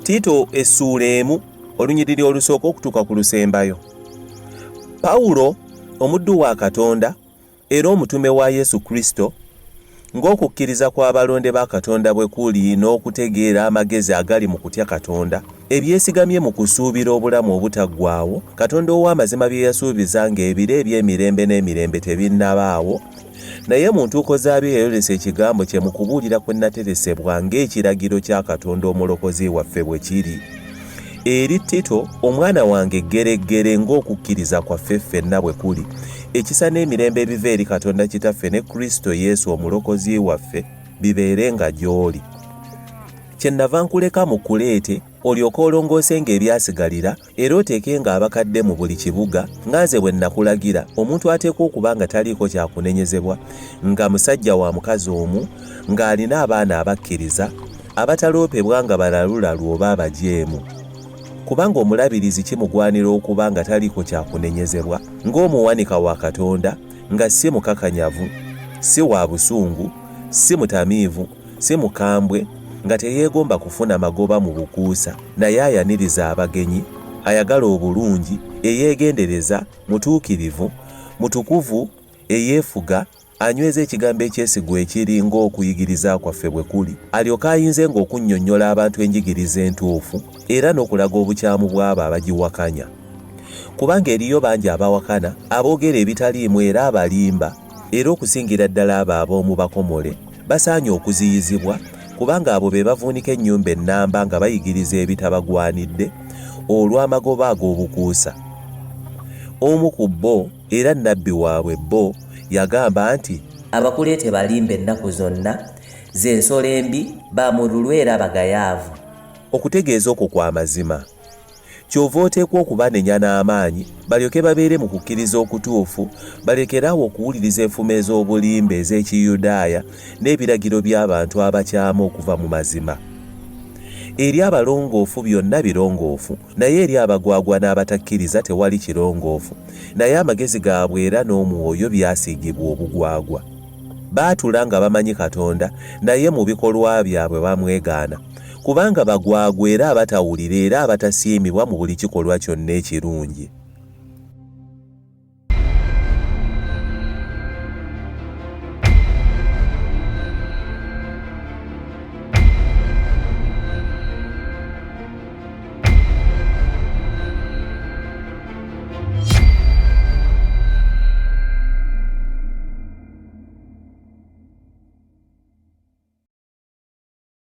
Tito essuula emu olunyiriri olusooka okutuuka ku lusembayo. Pawulo omuddu wa Katonda era omutume wa Yesu Kristo, ng'okukkiriza kw'abalonde ba Katonda bwe kuli n'okutegeera amagezi agali mu kutya Katonda, ebyesigamye mu kusuubira obulamu obutaggwaawo, Katonda ow'amazima bye yasuubiza ng'ebiro eby'emirembe n'emirembe tebinnabaawo, naye mu ntuuko zaabyo yayolesa ekigambo kye mu kubuulira kwe nateresebwa ng'ekiragiro kya Katonda Omulokozi waffe bwe kiri. Eri Tito, omwana wange ggereggere ng'okukkiriza kwaffe ffenna bwe kuli, ekisa n'emirembe ebiva eri Katonda Kitaffe ne Kristo Yesu Omulokozi waffe bibeerenga gy'oli. Kyennava nkuleka mu kuleete olyoke olongoosenga ebyasigalira era oteekenga abakadde mu buli kibuga nga nze bwe nakulagira, omuntu ateekwa okuba nga taliiko kyakunenyezebwa, nga musajja wa mukazi omu, ng'alina abaana abakkiriza, abataloopebwa nga balalulalu oba abajeemu. Kubanga omulabirizi kimugwanira okuba nga taliiko kyakunenyezebwa, ng'omuwanika wa Katonda, nga si mukakanyavu, si wa busungu, si mutamiivu, si mukambwe, nga teyeegomba kufuna magoba mu bukuusa, naye ayaniriza abagenyi, ayagala obulungi, eyeegendereza, mutuukirivu, mutukuvu, eyeefuga, anyweza ekigambo ekyesigwa ekiri ng'okuyigiriza kwaffe bwe kuli, alyoke ayinzenga okunnyonnyola abantu enjigiriza entuufu era n'okulaga obukyamu bw'abo abagiwakanya. Kubanga eriyo bangi abawakana, aboogera ebitaliimu era abalimba, era okusingira ddala abo ab'omu bakomole, basaanye okuziyizibwa, kubanga abo be bavuunika ennyumba ennamba nga bayigiriza ebitabagwanidde olw'amagoba ag'obukuusa. Omu ku bo, era nnabbi waabwe bo, yagamba nti abakuleete balimba ennaku zonna, z'ensolo embi, bamululu era bagayaavu. Okutegeeza okwo kw'amazima. Kyova oteekwa okubanenya n'amaanyi, balyoke babeere mu kukkiriza okutuufu, balekeraawo okuwuliriza enfumo ez'obulimba ez'Ekiyudaaya n'ebiragiro by'abantu abakyamu okuva mu mazima. Eri abalongoofu byonna birongoofu, naye eri abagwagwa n'abatakkiriza tewali kirongoofu, naye amagezi gaabwe era n'omwoyo byasiigibwa obugwagwa. Baatula nga bamanyi Katonda, naye mu bikolwa byabwe bamwegaana, kubanga bagwagwa era abatawulira era abatasiimibwa mu buli kikolwa kyonna ekirungi.